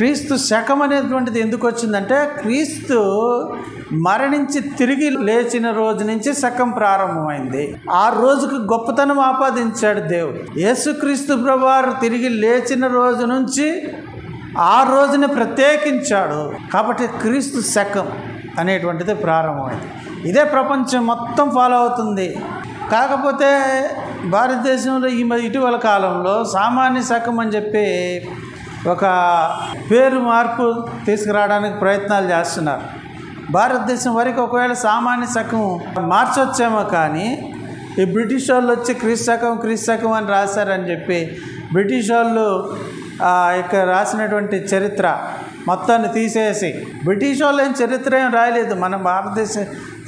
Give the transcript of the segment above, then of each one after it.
క్రీస్తు శకం అనేటువంటిది ఎందుకు వచ్చిందంటే, క్రీస్తు మరణించి తిరిగి లేచిన రోజు నుంచి శకం ప్రారంభమైంది. ఆ రోజుకు గొప్పతనం ఆపాదించాడు దేవుడు. యేసుక్రీస్తు ప్రభువారు తిరిగి లేచిన రోజు నుంచి ఆ రోజుని ప్రత్యేకించాడు. కాబట్టి క్రీస్తు శకం అనేటువంటిది ప్రారంభమైంది. ఇదే ప్రపంచం మొత్తం ఫాలో అవుతుంది. కాకపోతే భారతదేశంలో ఇటీవల కాలంలో సామాన్య శకం అని చెప్పి ఒక పేరు మార్పు తీసుకురావడానికి ప్రయత్నాలు చేస్తున్నారు. భారతదేశం వరకు ఒకవేళ సామాన్య శకం మార్చొచ్చేమో, కానీ ఈ బ్రిటిష్ వాళ్ళు వచ్చి క్రీస్తు శకం అని రాశారని చెప్పి బ్రిటిష్ వాళ్ళు ఇక్కడ రాసినటువంటి చరిత్ర మొత్తాన్ని తీసేసి, బ్రిటిష్ వాళ్ళు ఏం చరిత్ర ఏం రాయలేదు. మన భారతదేశ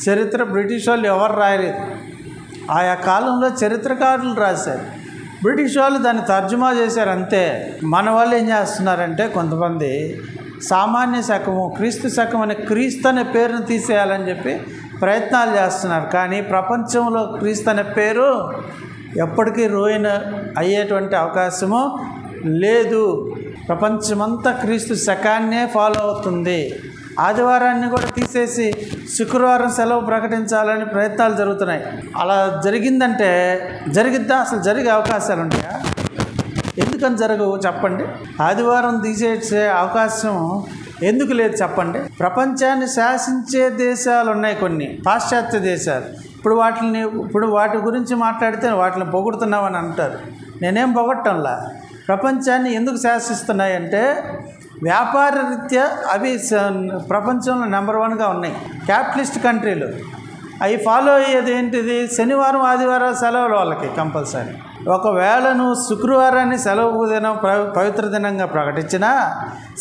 చరిత్ర బ్రిటిష్ వాళ్ళు ఎవరు రాయలేదు. ఆయా కాలంలో చరిత్రకారులు రాశారు. బ్రిటిష్ వాళ్ళు దాన్ని తర్జుమా చేశారు అంతే. మన వాళ్ళు ఏం చేస్తున్నారంటే, కొంతమంది సామాన్య శకము క్రీస్తు శకం అనే క్రీస్తు అనే పేరును తీసేయాలని చెప్పి ప్రయత్నాలు చేస్తున్నారు. కానీ ప్రపంచంలో క్రీస్తు అనే పేరు ఎప్పటికీ రూయిన్ అయ్యేటువంటి అవకాశము లేదు. ప్రపంచమంతా క్రీస్తు శకాన్నే ఫాలో అవుతుంది. ఆదివారాన్ని కూడా తీసేసి శుక్రవారం సెలవు ప్రకటించాలని ప్రయత్నాలు జరుగుతున్నాయి. అలా జరిగిందంటే జరిగిద్దా? అసలు జరిగే అవకాశాలు ఉంటాయా? ఎందుకని జరగవు చెప్పండి? ఆదివారం తీసేసే అవకాశం ఎందుకు లేదు చెప్పండి? ప్రపంచాన్ని శాసించే దేశాలు ఉన్నాయి కొన్ని, పాశ్చాత్య దేశాలు. ఇప్పుడు వాటి గురించి మాట్లాడితే వాటిని పొగుడుతున్నామని అంటారు. నేనేం పొగట్టంలా. ప్రపంచాన్ని ఎందుకు శాసిస్తున్నాయంటే, వ్యాపార రీత్యా అవి ప్రపంచంలో నెంబర్ 1గా ఉన్నాయి. క్యాపిటలిస్ట్ కంట్రీలు అవి ఫాలో అయ్యేది ఏంటిది? శనివారం ఆదివారాలు సెలవులు వాళ్ళకి కంపల్సరీ. ఒకవేళ నువ్వు శుక్రవారాన్ని సెలవు దినం పవిత్ర దినంగా ప్రకటించినా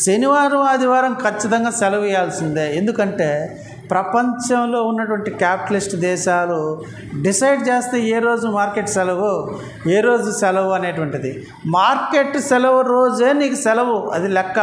శనివారం ఆదివారం ఖచ్చితంగా సెలవు ఇవ్వాల్సిందే. ఎందుకంటే ప్రపంచంలో ఉన్నటువంటి క్యాపిటలిస్ట్ దేశాలు డిసైడ్ చేస్తే ఏ రోజు మార్కెట్ సెలవు, ఏ రోజు సెలవు అనేటువంటిది. మార్కెట్ సెలవు రోజే నీకు సెలవు, అది లెక్క.